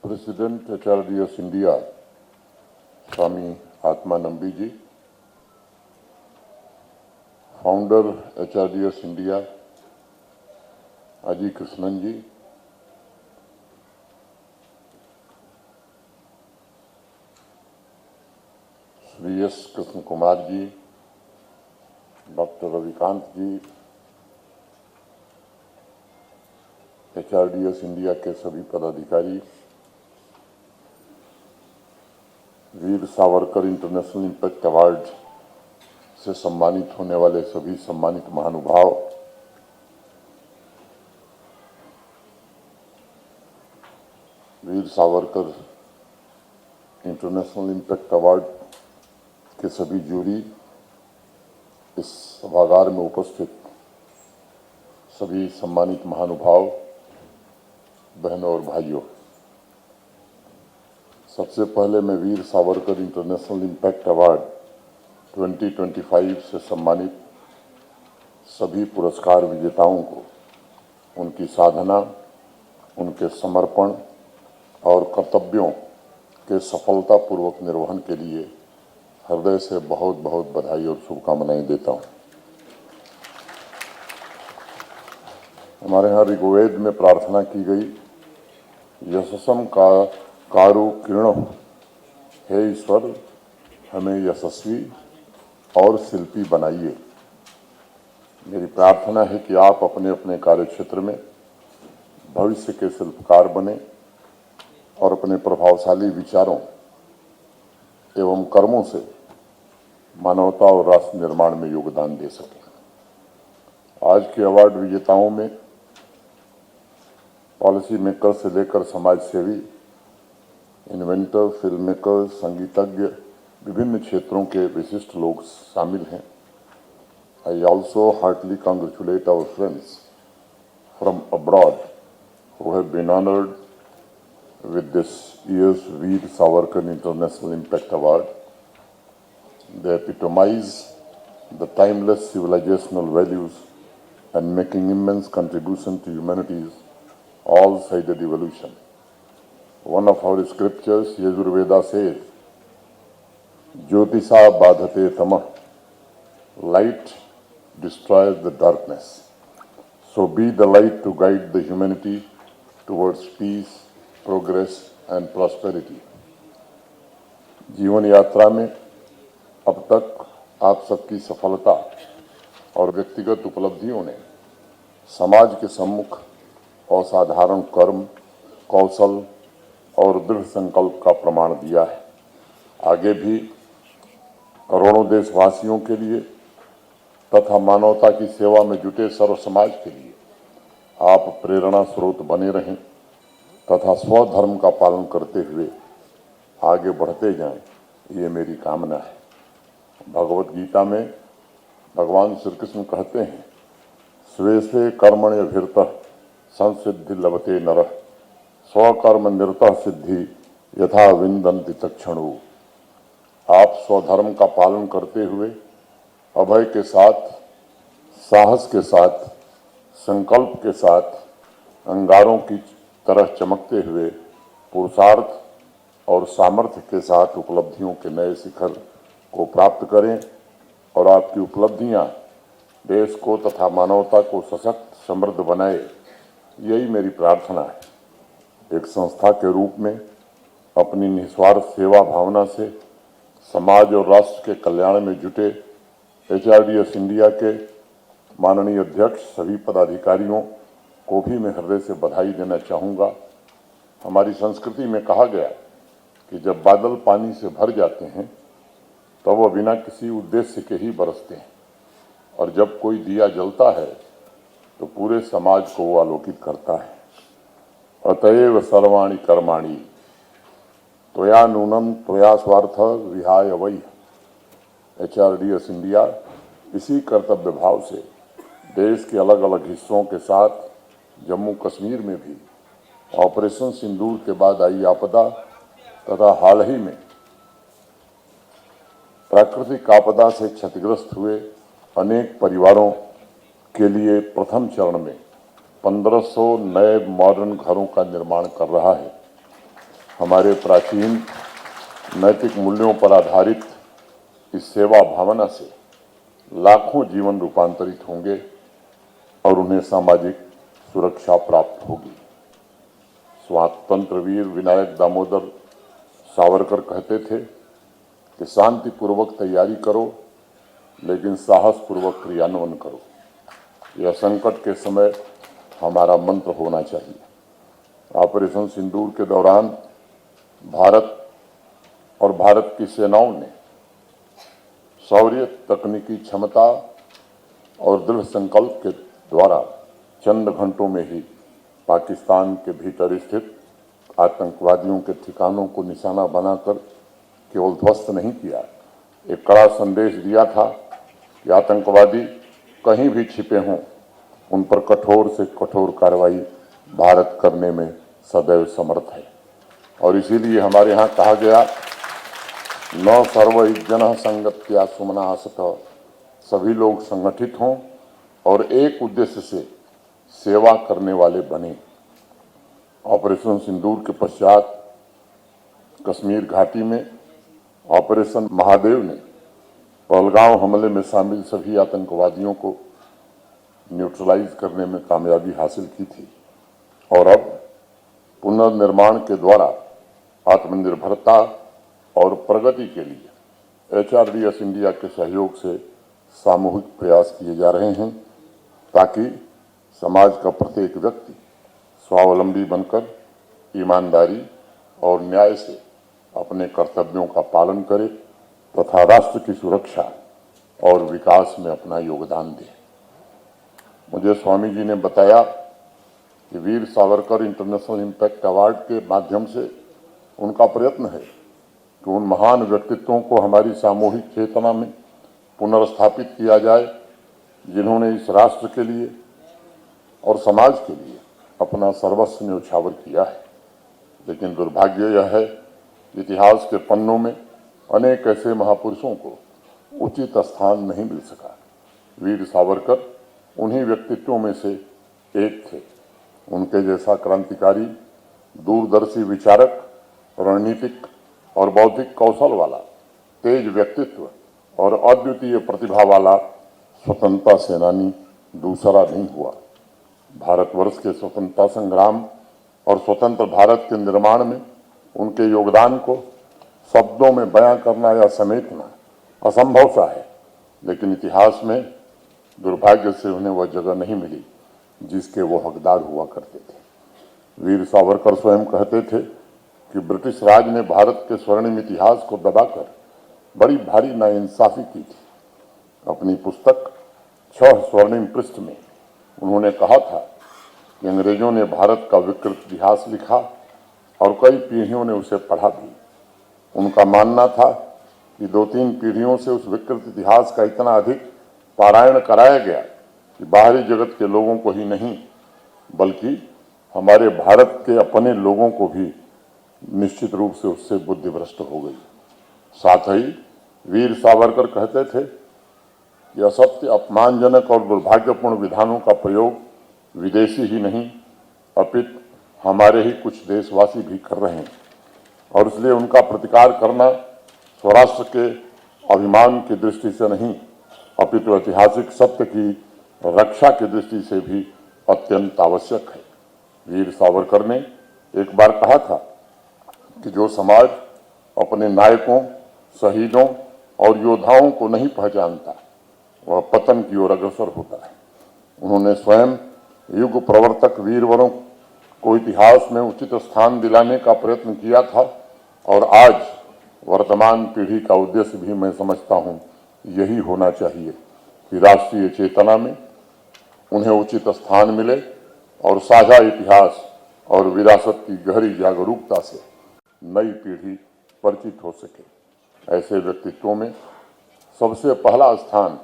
President HRDS India, Swami Atmanambi ji, Founder HRDS India, Aji Krishnan ji, Sri S. Krishna Kumar ji, Dr. Ravikant ji, HRDS India के सभी पदाधिकारी, Veer Savarkar international impact award से सम्मानित होने वाले सभी सम्मानित महानुभाव, Veer Savarkar international impact award के सभी जूरी, इस सभागार में उपस्थित सभी सम्मानित महानुभाव, बहनों और भाइयों, सबसे पहले मैं Veer Savarkar international impact award 2025 से सम्मानित सभी पुरस्कार विजेताओं को उनकी साधना, उनके समर्पण और कर्तव्यों के सफलतापूर्वक निर्वहन के लिए हृदय से बहुत बहुत बधाई और शुभकामनाएं देता हूं। हमारे यहाँ ऋग्वेद में प्रार्थना की गई, यशसम का कारू किरण, हे ईश्वर हमें यशस्वी और शिल्पी बनाइए। मेरी प्रार्थना है कि आप अपने अपने कार्यक्षेत्र में भविष्य के शिल्पकार बने और अपने प्रभावशाली विचारों एवं कर्मों से मानवता और राष्ट्र निर्माण में योगदान दे सकें। आज के अवार्ड विजेताओं में पॉलिसी मेकर से लेकर समाज सेवी, इन्वेंटर, फिल्म मेकर, संगीतज्ञ, विभिन्न क्षेत्रों के विशिष्ट लोग शामिल हैं। I also heartily congratulate our friends from abroad who have been honored with this year's Veer Savarkar International Impact Award. They epitomize the timeless civilizational values and making immense contribution to humanity's all-sided evolution. One of our scriptures, Yajurveda, says, Jyotisa badhate tamah, light destroys the darkness. So be the light to guide the humanity towards peace, progress and prosperity. जीवन यात्रा में अब तक आप सबकी सफलता और व्यक्तिगत उपलब्धियों ने समाज के सम्मुख असाधारण कर्म, कौशल और दृढ़ संकल्प का प्रमाण दिया है। आगे भी करोड़ों देशवासियों के लिए तथा मानवता की सेवा में जुटे सर्व समाज के लिए आप प्रेरणा स्रोत बने रहें तथा स्वधर्म का पालन करते हुए आगे बढ़ते जाएं, ये मेरी कामना है। भगवत गीता में भगवान श्री कृष्ण कहते हैं, स्वे कर्मण्यभिरतः संसिद्धि लभते नरः, स्वकर्म निरतः सिद्धि यथा विन्दन्ति तत्क्षणु। आप स्वधर्म का पालन करते हुए अभय के साथ, साहस के साथ, संकल्प के साथ, अंगारों की तरह चमकते हुए पुरुषार्थ और सामर्थ्य के साथ उपलब्धियों के नए शिखर को प्राप्त करें और आपकी उपलब्धियां देश को तथा मानवता को सशक्त समृद्ध बनाए, यही मेरी प्रार्थना है। एक संस्था के रूप में अपनी निस्वार्थ सेवा भावना से समाज और राष्ट्र के कल्याण में जुटे HRDS इंडिया के माननीय अध्यक्ष, सभी पदाधिकारियों को भी मैं हृदय से बधाई देना चाहूँगा। हमारी संस्कृति में कहा गया कि जब बादल पानी से भर जाते हैं तो वह बिना किसी उद्देश्य के ही बरसते हैं, और जब कोई दिया जलता है तो पूरे समाज को वो आलोकित करता है। अतएव सर्वाणि कर्माणि त्वया नूनं त्वया स्वार्थ विहाय वै। HRDS इंडिया इसी कर्तव्य भाव से देश के अलग अलग हिस्सों के साथ जम्मू कश्मीर में भी ऑपरेशन सिंदूर के बाद आई आपदा तथा हाल ही में प्राकृतिक आपदा से क्षतिग्रस्त हुए अनेक परिवारों के लिए प्रथम चरण में 1500 नए मॉडर्न घरों का निर्माण कर रहा है। हमारे प्राचीन नैतिक मूल्यों पर आधारित इस सेवा भावना से लाखों जीवन रूपांतरित होंगे और उन्हें सामाजिक सुरक्षा प्राप्त होगी। स्वातंत्र्य वीर विनायक दामोदर सावरकर कहते थे कि शांतिपूर्वक तैयारी करो, लेकिन साहसपूर्वक क्रियान्वयन करो। यह संकट के समय हमारा मंत्र होना चाहिए। ऑपरेशन सिंदूर के दौरान भारत और भारत की सेनाओं ने शौर्य, तकनीकी क्षमता और दृढ़ संकल्प के द्वारा चंद घंटों में ही पाकिस्तान के भीतर स्थित आतंकवादियों के ठिकानों को निशाना बनाकर केवल ध्वस्त नहीं किया, एक कड़ा संदेश दिया था कि आतंकवादी कहीं भी छिपे हों, उन पर कठोर से कठोर कार्रवाई भारत करने में सदैव समर्थ है। और इसीलिए हमारे यहाँ कहा गया, न सर्वजन संगत्या सुमना आसत, सभी लोग संगठित हों और एक उद्देश्य से सेवा करने वाले बने। ऑपरेशन सिंदूर के पश्चात कश्मीर घाटी में ऑपरेशन महादेव ने पहलगांव हमले में शामिल सभी आतंकवादियों को न्यूट्रलाइज करने में कामयाबी हासिल की थी और अब पुनर्निर्माण के द्वारा आत्मनिर्भरता और प्रगति के लिए HRDS इंडिया के सहयोग से सामूहिक प्रयास किए जा रहे हैं, ताकि समाज का प्रत्येक व्यक्ति स्वावलंबी बनकर ईमानदारी और न्याय से अपने कर्तव्यों का पालन करे तथा राष्ट्र की सुरक्षा और विकास में अपना योगदान दे। मुझे स्वामी जी ने बताया कि Veer Savarkar international impact award के माध्यम से उनका प्रयत्न है कि उन महान व्यक्तित्वों को हमारी सामूहिक चेतना में पुनर्स्थापित किया जाए, जिन्होंने इस राष्ट्र के लिए और समाज के लिए अपना सर्वस्व न्यौछावर किया है। लेकिन दुर्भाग्य यह है, इतिहास के पन्नों में अनेक ऐसे महापुरुषों को उचित स्थान नहीं मिल सका। वीर सावरकर उन्हीं व्यक्तित्वों में से एक थे। उनके जैसा क्रांतिकारी, दूरदर्शी विचारक, रणनीतिक और बौद्धिक कौशल वाला तेज व्यक्तित्व और अद्वितीय प्रतिभा वाला स्वतंत्रता सेनानी दूसरा नहीं हुआ। भारतवर्ष के स्वतंत्रता संग्राम और स्वतंत्र भारत के निर्माण में उनके योगदान को शब्दों में बयां करना या समेटना असंभव सा है, लेकिन इतिहास में दुर्भाग्य से उन्हें वह जगह नहीं मिली जिसके वो हकदार हुआ करते थे। वीर सावरकर स्वयं कहते थे कि ब्रिटिश राज ने भारत के स्वर्णिम इतिहास को दबाकर बड़ी भारी नाइंसाफी की थी। अपनी पुस्तक 6 स्वर्णिम पृष्ठ में उन्होंने कहा था कि अंग्रेजों ने भारत का विकृत इतिहास लिखा और कई पीढ़ियों ने उसे पढ़ा भी। उनका मानना था कि 2-3 पीढ़ियों से उस विकृत इतिहास का इतना अधिक पारायण कराया गया कि बाहरी जगत के लोगों को ही नहीं, बल्कि हमारे भारत के अपने लोगों को भी निश्चित रूप से उससे बुद्धि भ्रष्ट हो गई। साथ ही वीर सावरकर कहते थे कि असत्य, अपमानजनक और दुर्भाग्यपूर्ण विधानों का प्रयोग विदेशी ही नहीं, अपितु हमारे ही कुछ देशवासी भी कर रहे हैं और इसलिए उनका प्रतिकार करना स्वराष्ट्र के अभिमान की दृष्टि से नहीं, अपितु ऐतिहासिक सत्य की रक्षा की दृष्टि से भी अत्यंत आवश्यक है। वीर सावरकर ने एक बार कहा था कि जो समाज अपने नायकों, शहीदों और योद्धाओं को नहीं पहचानता, वह पतन की ओर अग्रसर होता है। उन्होंने स्वयं युग प्रवर्तक वीरवरों को इतिहास में उचित स्थान दिलाने का प्रयत्न किया था और आज वर्तमान पीढ़ी का उद्देश्य भी मैं समझता हूं यही होना चाहिए कि राष्ट्रीय चेतना में उन्हें उचित स्थान मिले और साझा इतिहास और विरासत की गहरी जागरूकता से नई पीढ़ी परिचित हो सके। ऐसे व्यक्तित्वों में सबसे पहला स्थान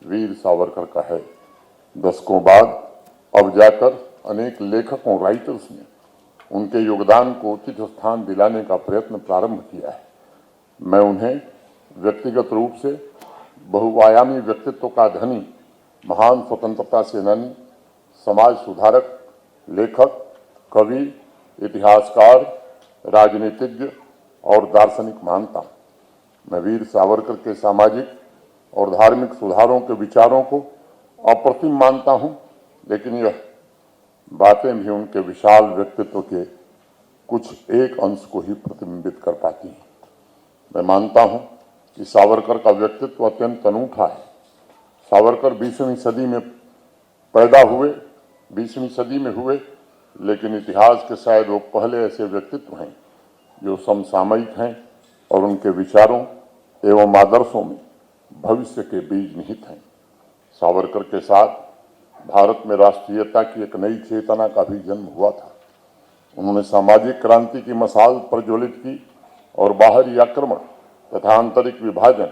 वीर सावरकर का है। दशकों बाद अब जाकर अनेक लेखकों, राइटर्स ने उनके योगदान को उचित स्थान दिलाने का प्रयत्न प्रारंभ किया है। मैं उन्हें व्यक्तिगत रूप से बहुआयामी व्यक्तित्व का धनी, महान स्वतंत्रता सेनानी, समाज सुधारक, लेखक, कवि, इतिहासकार, राजनीतिज्ञ और दार्शनिक मानता हूं। मैं वीर सावरकर के सामाजिक और धार्मिक सुधारों के विचारों को अप्रतिम मानता हूं, लेकिन यह बातें भी उनके विशाल व्यक्तित्व के कुछ एक अंश को ही प्रतिबिंबित कर पाती हैं। मैं मानता हूं कि सावरकर का व्यक्तित्व अत्यंत अनूठा है। सावरकर 20वीं सदी में पैदा हुए, 20वीं सदी में हुए, लेकिन इतिहास के शायद वो पहले ऐसे व्यक्तित्व हैं जो समसामयिक हैं और उनके विचारों एवं आदर्शों में भविष्य के बीज निहित हैं। सावरकर के साथ भारत में राष्ट्रीयता की एक नई चेतना का भी जन्म हुआ था। उन्होंने सामाजिक क्रांति की मशाल प्रज्वलित की और बाहरी आक्रमण तथा आंतरिक विभाजन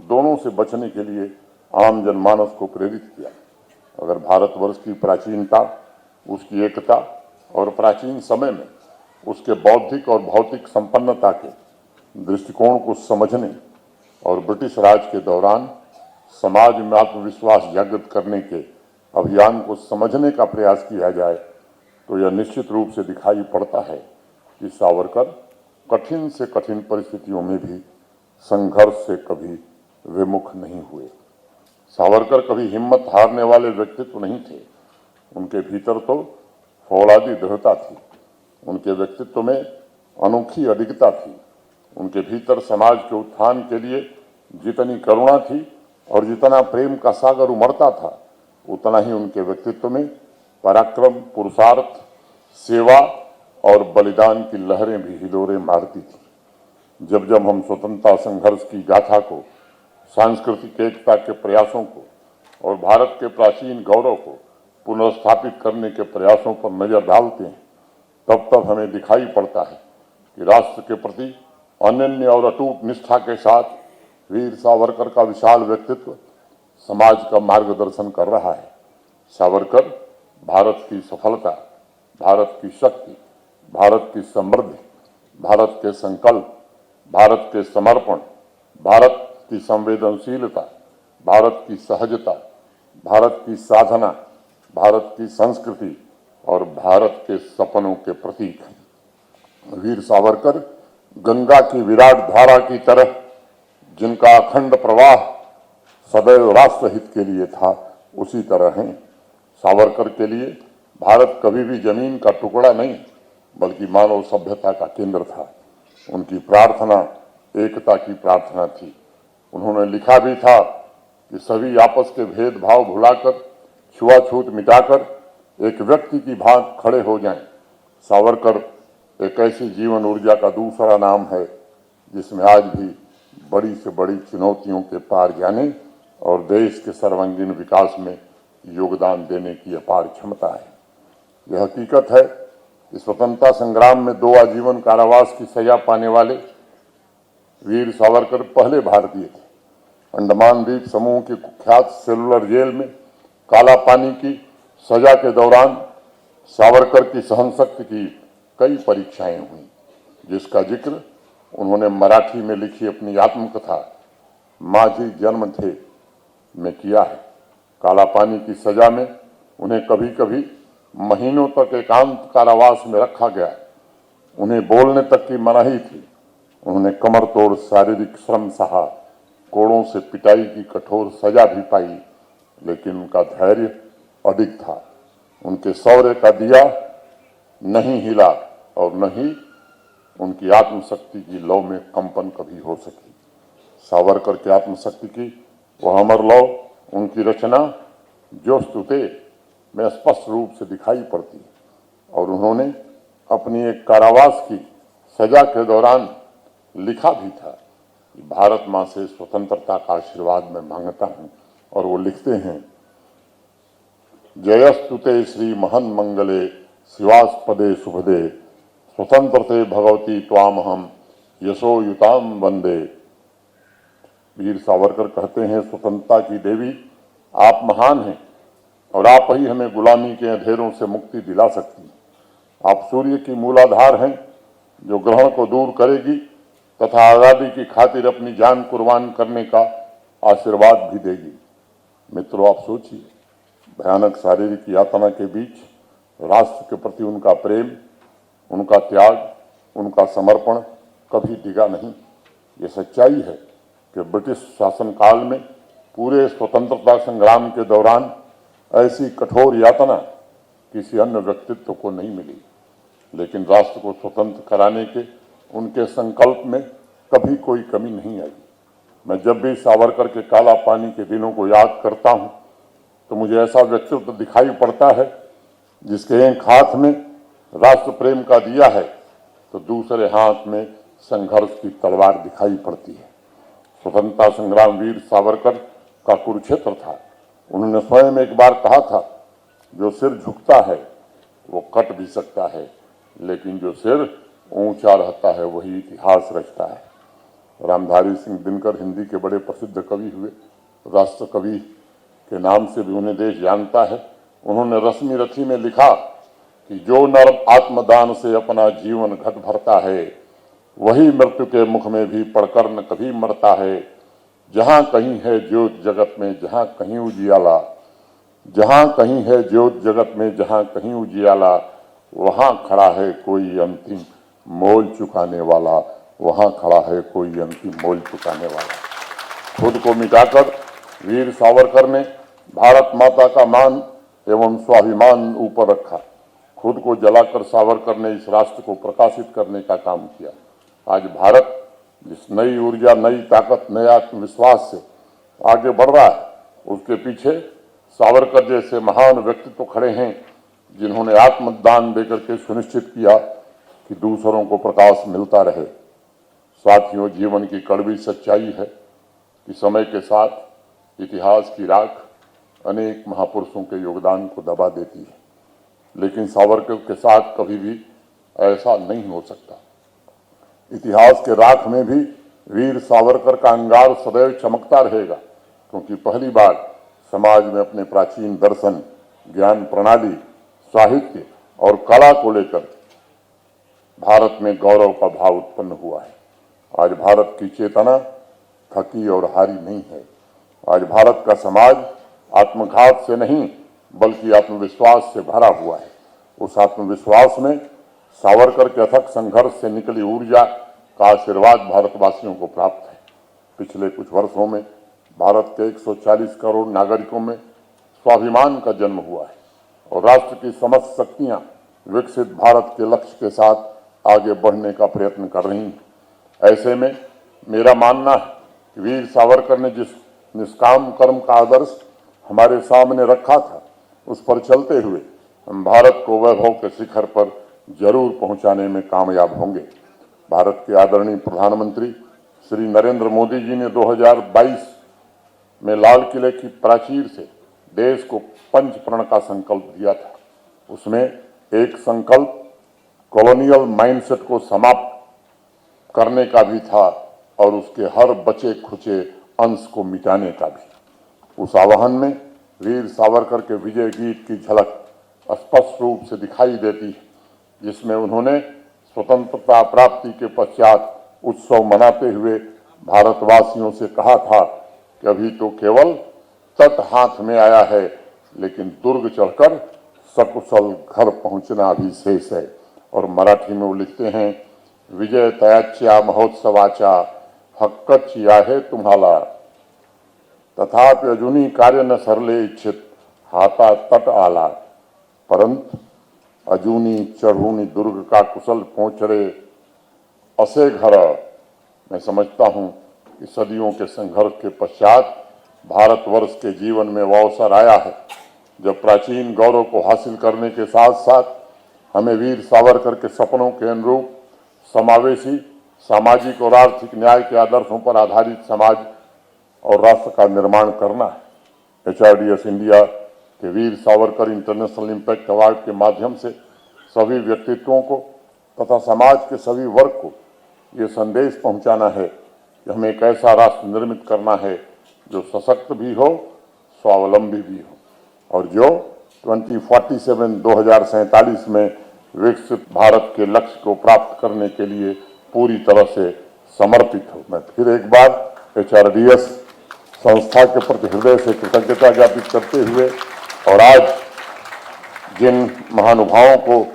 दोनों से बचने के लिए आम जनमानस को प्रेरित किया। अगर भारतवर्ष की प्राचीनता, उसकी एकता और प्राचीन समय में उसके बौद्धिक और भौतिक संपन्नता के दृष्टिकोण को समझने और ब्रिटिश राज के दौरान समाज में आत्मविश्वास जागृत करने के अभियान को समझने का प्रयास किया जाए तो यह निश्चित रूप से दिखाई पड़ता है कि सावरकर कठिन से कठिन परिस्थितियों में भी संघर्ष से कभी विमुख नहीं हुए। सावरकर कभी हिम्मत हारने वाले व्यक्तित्व नहीं थे। उनके भीतर तो फौलादी दृढ़ता थी। उनके व्यक्तित्व में अनोखी अडिगता थी। उनके भीतर समाज के उत्थान के लिए जितनी करुणा थी और जितना प्रेम का सागर उमड़ता था, उतना ही उनके व्यक्तित्व में पराक्रम, पुरुषार्थ, सेवा और बलिदान की लहरें भी हिलोरे मारती थी। जब जब हम स्वतंत्रता संघर्ष की गाथा को, सांस्कृतिक एकता के प्रयासों को और भारत के प्राचीन गौरव को पुनर्स्थापित करने के प्रयासों पर नजर डालते हैं, तब तब हमें दिखाई पड़ता है कि राष्ट्र के प्रति अनन्य और अटूट निष्ठा के साथ वीर सावरकर का विशाल व्यक्तित्व समाज का मार्गदर्शन कर रहा है। सावरकर भारत की सफलता, भारत की शक्ति, भारत की समृद्धि, भारत के संकल्प, भारत के समर्पण, भारत की संवेदनशीलता, भारत की सहजता, भारत की साधना, भारत की संस्कृति और भारत के सपनों के प्रतीक हैं। वीर सावरकर गंगा की विराट धारा की तरह, जिनका अखंड प्रवाह सदैव राष्ट्रहित के लिए था, उसी तरह हैं। सावरकर के लिए भारत कभी भी जमीन का टुकड़ा नहीं, बल्कि मानव सभ्यता का केंद्र था। उनकी प्रार्थना एकता की प्रार्थना थी। उन्होंने लिखा भी था कि सभी आपस के भेदभाव भुलाकर, छुआछूत मिटाकर एक व्यक्ति की भांति खड़े हो जाएं। सावरकर एक ऐसी जीवन ऊर्जा का दूसरा नाम है जिसमें आज भी बड़ी से बड़ी चुनौतियों के पार जाने और देश के सर्वांगीण विकास में योगदान देने की अपार क्षमता है। यह हकीकत है कि स्वतंत्रता संग्राम में 2 आजीवन कारावास की सजा पाने वाले वीर सावरकर पहले भारतीय थे। अंडमान द्वीप समूह की कुख्यात सेलुलर जेल में काला पानी की सजा के दौरान सावरकर की सहनशक्ति की कई परीक्षाएं हुई, जिसका जिक्र उन्होंने मराठी में लिखी अपनी आत्मकथा माझी जन्म थे में किया है। काला पानी की सजा में उन्हें कभी कभी महीनों तक एकांत कारावास में रखा गया। उन्हें बोलने तक की मनाही थी। उन्होंने कमर तोड़ शारीरिक श्रम सहा, कोड़ों से पिटाई की कठोर सजा भी पाई, लेकिन उनका धैर्य अडिग था। उनके शौर्य का दिया नहीं हिला और न ही उनकी आत्मशक्ति की लौ में कंपन कभी हो सकी। सावरकर की आत्मशक्ति की वह अमर लौ उनकी रचना जो स्तुते में स्पष्ट रूप से दिखाई पड़ती है। और उन्होंने अपनी एक कारावास की सजा के दौरान लिखा भी था कि भारत माँ से स्वतंत्रता का आशीर्वाद मैं मांगता हूँ। और वो लिखते हैं, जयस्तुते श्री महन मंगले शिवास्पदे शुभदे स्वतंत्रते भगवती त्वामहम यशोयुताम वंदे। वीर सावरकर कहते हैं, स्वतंत्रता की देवी आप महान हैं और आप ही हमें गुलामी के अंधेरों से मुक्ति दिला सकती हैं। आप सूर्य की मूलाधार हैं जो ग्रहण को दूर करेगी तथा आज़ादी की खातिर अपनी जान कुर्बान करने का आशीर्वाद भी देगी। मित्रों, आप सोचिए, भयानक शारीरिक यातना के बीच राष्ट्र के प्रति उनका प्रेम, उनका त्याग उनका समर्पण कभी डिगा नहीं। ये सच्चाई है कि ब्रिटिश शासनकाल में पूरे स्वतंत्रता संग्राम के दौरान ऐसी कठोर यातना किसी अन्य व्यक्तित्व को नहीं मिली, लेकिन राष्ट्र को स्वतंत्र कराने के उनके संकल्प में कभी कोई कमी नहीं आई। मैं जब भी सावरकर के काला पानी के दिनों को याद करता हूं तो मुझे ऐसा व्यक्तित्व दिखाई पड़ता है जिसके एक हाथ में राष्ट्र प्रेम का दिया है तो दूसरे हाथ में संघर्ष की तलवार दिखाई पड़ती है। स्वतंत्रता संग्राम वीर सावरकर का कुरुक्षेत्र था। उन्होंने स्वयं एक बार कहा था, जो सिर झुकता है वो कट भी सकता है, लेकिन जो सिर ऊंचा रहता है वही इतिहास रचता है। रामधारी सिंह दिनकर हिंदी के बड़े प्रसिद्ध कवि हुए। राष्ट्र कवि के नाम से भी उन्हें देश जानता है। उन्होंने रश्मि रथी में लिखा कि जो नर आत्मदान से अपना जीवन घट भरता है वही मृत्यु के मुख में भी पड़कर न कभी मरता है। जहां कहीं है ज्योत जगत में जहां कहीं उजियाला, जहां कहीं है ज्योत जगत में जहां कहीं उजियाला, वहां खड़ा है कोई अंतिम मोल चुकाने वाला, वहां खड़ा है कोई अंतिम मोल चुकाने वाला। खुद को मिटाकर वीर सावरकर ने भारत माता का मान एवं स्वाभिमान ऊपर रखा। खुद को जलाकर सावरकर ने इस राष्ट्र को प्रकाशित करने का काम किया। आज भारत जिस नई ऊर्जा, नई ताकत, नए आत्मविश्वास से आगे बढ़ रहा है, उसके पीछे सावरकर जैसे महान व्यक्तित्व खड़े हैं जिन्होंने आत्मदान देकर के सुनिश्चित किया कि दूसरों को प्रकाश मिलता रहे। साथियों, जीवन की कड़वी सच्चाई है कि समय के साथ इतिहास की राख अनेक महापुरुषों के योगदान को दबा देती है, लेकिन सावरकर के साथ कभी भी ऐसा नहीं हो सकता। इतिहास के राख में भी वीर सावरकर का अंगार सदैव चमकता रहेगा, क्योंकि पहली बार समाज में अपने प्राचीन दर्शन, ज्ञान प्रणाली, साहित्य और कला को लेकर भारत में गौरव का भाव उत्पन्न हुआ है। आज भारत की चेतना थकी और हारी नहीं है। आज भारत का समाज आत्मघात से नहीं बल्कि आत्मविश्वास से भरा हुआ है। उस आत्मविश्वास में सावरकर के अथक संघर्ष से निकली ऊर्जा का आशीर्वाद भारतवासियों को प्राप्त है। पिछले कुछ वर्षों में भारत के 140 करोड़ नागरिकों में स्वाभिमान का जन्म हुआ है और राष्ट्र की समस्त शक्तियां विकसित भारत के लक्ष्य के साथ आगे बढ़ने का प्रयत्न कर रही हैं। ऐसे में मेरा मानना है कि वीर सावरकर ने जिस निष्काम कर्म का आदर्श हमारे सामने रखा था, उस पर चलते हुए हम भारत को वैभव के शिखर पर जरूर पहुंचाने में कामयाब होंगे। भारत के आदरणीय प्रधानमंत्री श्री नरेंद्र मोदी जी ने 2022 में लाल किले की प्राचीर से देश को पंच प्रण का संकल्प दिया था। उसमें एक संकल्प कॉलोनियल माइंडसेट को समाप्त करने का भी था और उसके हर बचे खुचे अंश को मिटाने का भी। उस आह्वान में वीर सावरकर के विजय गीत की झलक स्पष्ट रूप से दिखाई देती है, जिसमें उन्होंने स्वतंत्रता प्राप्ति के पश्चात उत्सव मनाते हुए भारतवासियों से कहा था कि अभी तो केवल तट हाथ में आया है, लेकिन दुर्ग चढ़कर सकुशल घर पहुंचना भी शेष है। और मराठी में वो लिखते हैं, विजय तयाच्या महोत्सवाच्या हक्कची आहे तुम्हाला, तथापि अजूनही कार्य न सरले इच्छित हाता तट आला, परंतु अजूनी चढ़ूनी दुर्ग का कुशल पहुंच रे असे घर। मैं समझता हूं कि सदियों के संघर्ष के पश्चात भारतवर्ष के जीवन में वो अवसर आया है जब प्राचीन गौरव को हासिल करने के साथ साथ हमें वीर सावरकर के सपनों के अनुरूप समावेशी, सामाजिक और आर्थिक न्याय के आदर्शों पर आधारित समाज और राष्ट्र का निर्माण करना है। HRDS इंडिया के Veer Savarkar international impact award के माध्यम से सभी व्यक्तित्वों को तथा समाज के सभी वर्ग को ये संदेश पहुंचाना है कि हमें एक ऐसा राष्ट्र निर्मित करना है जो सशक्त भी हो, स्वावलंबी भी हो और जो 2047 में विकसित भारत के लक्ष्य को प्राप्त करने के लिए पूरी तरह से समर्पित हो। मैं फिर एक बार HRDS संस्था के प्रति हृदय से कृतज्ञता ज्ञापित करते हुए और आज जिन महानुभावों को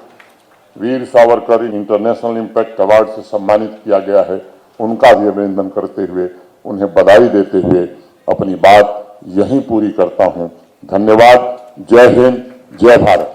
Veer Savarkar international impact award से सम्मानित किया गया है, उनका भी अभिनंदन करते हुए, उन्हें बधाई देते हुए अपनी बात यहीं पूरी करता हूं। धन्यवाद। जय हिंद, जय भारत।